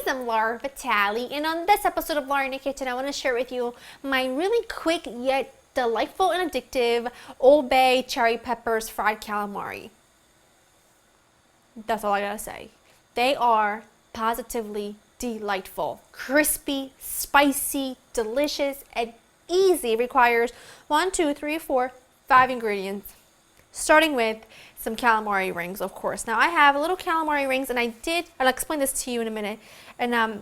I'm Laura Vitale, and on this episode of Laura in the Kitchen, I want to share with you my really quick yet delightful and addictive Old Bay cherry peppers fried calamari. That's all I gotta say. They are positively delightful, crispy, spicy, delicious, and easy. It requires 1, 2, 3, 4, 5 ingredients, starting with some calamari rings, of course. Now I have little calamari rings, and I'll explain this to you in a minute, and I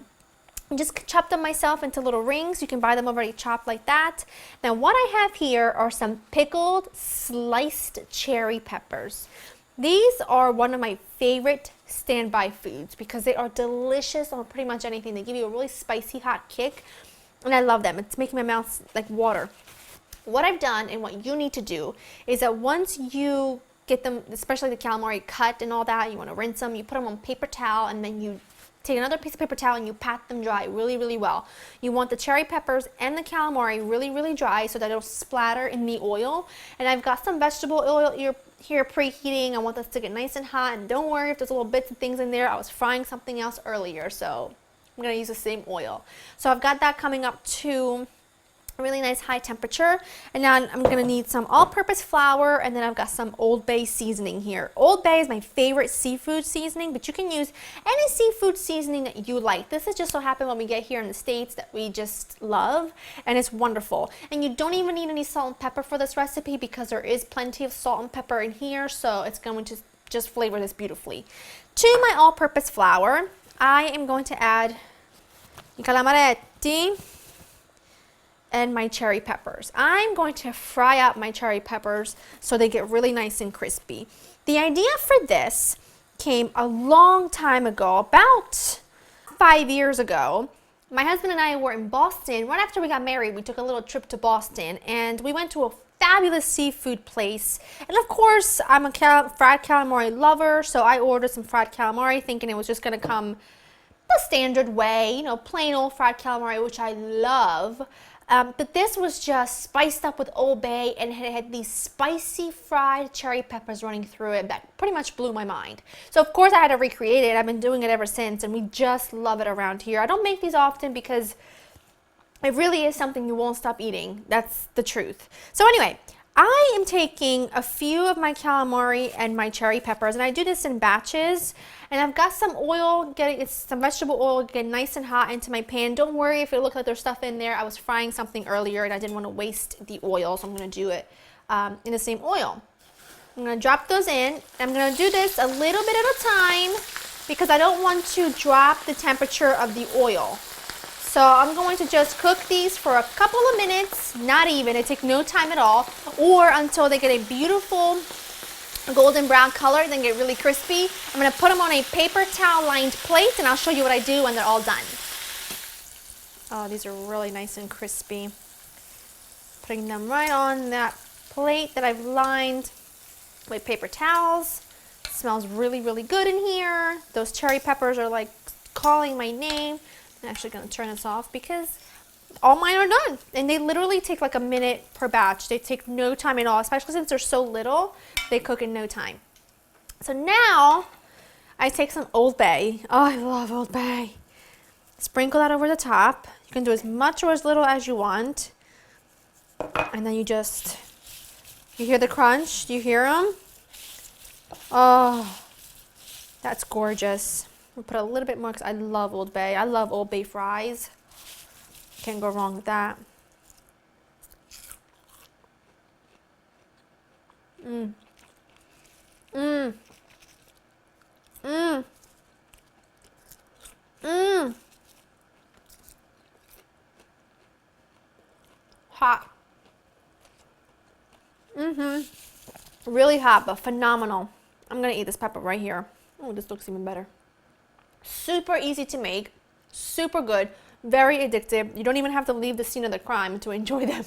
just chopped them myself into little rings. You can buy them already chopped like that. Now what I have here are some pickled sliced cherry peppers. These are one of my favorite standby foods because they are delicious on pretty much anything. They give you a really spicy hot kick, and I love them. It's making my mouth like water. What I've done and what you need to do is that once you get them, especially the calamari cut and all that, you want to rinse them, you put them on paper towel, and then you take another piece of paper towel and you pat them dry really, really well. You want the cherry peppers and the calamari really, really dry so that it'll splatter in the oil. And I've got some vegetable oil here preheating. I want this to get nice and hot, and don't worry if there's little bits and things in there. I was frying something else earlier, so I'm going to use the same oil. So I've got that coming up to a really nice high temperature, and now I'm going to need some all-purpose flour, and then I've got some Old Bay seasoning here. Old Bay is my favorite seafood seasoning, but you can use any seafood seasoning that you like. This is just so happened when we get here in the States that we just love, and it's wonderful. And you don't even need any salt and pepper for this recipe because there is plenty of salt and pepper in here, so it's going to just flavor this beautifully. To my all-purpose flour, I am going to add calamaretti and my cherry peppers. I'm going to fry up my cherry peppers so they get really nice and crispy. The idea for this came a long time ago, about 5 years ago. My husband and I were in Boston. Right after we got married, we took a little trip to Boston, and we went to a fabulous seafood place. And of course, I'm a fried calamari lover, so I ordered some fried calamari thinking it was just gonna come the standard way, you know, plain old fried calamari, which I love. But this was just spiced up with Old Bay, and it had these spicy fried cherry peppers running through it that pretty much blew my mind. So of course I had to recreate it. I've been doing it ever since, and we just love it around here. I don't make these often because it really is something you won't stop eating. That's the truth. So anyway, I am taking a few of my calamari and my cherry peppers, and I do this in batches, and I've got some oil, some vegetable oil getting nice and hot into my pan. Don't worry if it looks like there's stuff in there. I was frying something earlier and I didn't want to waste the oil, so I'm going to do it in the same oil. I'm going to drop those in. I'm going to do this a little bit at a time because I don't want to drop the temperature of the oil. So I'm going to just cook these for a couple of minutes, not even, it takes no time at all, or until they get a beautiful golden brown color, then get really crispy. I'm going to put them on a paper towel lined plate, and I'll show you what I do when they're all done. Oh, these are really nice and crispy. Putting them right on that plate that I've lined with paper towels. It smells really, really good in here. Those cherry peppers are like calling my name. I'm actually going to turn this off because all mine are done, and they literally take like a minute per batch. They take no time at all, especially since they're so little. They cook in no time. So now I take some Old Bay. Oh, I love Old Bay. Sprinkle that over the top. You can do as much or as little as you want, and then you hear the crunch. Do you hear them? Oh, that's gorgeous. We'll put a little bit more because I love Old Bay. I love Old Bay fries. Can't go wrong with that. Mmm. Mmm. Mmm. Mmm. Hot. Really hot, but phenomenal. I'm gonna eat this pepper right here. Oh, this looks even better. Super easy to make, super good, very addictive. You don't even have to leave the scene of the crime to enjoy them.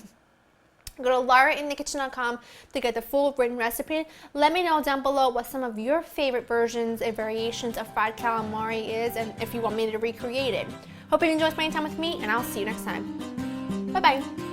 Go to laurainthekitchen.com to get the full written recipe. Let me know down below what some of your favorite versions and variations of fried calamari is, and if you want me to recreate it. Hope you enjoy spending time with me, and I'll see you next time. Bye-bye.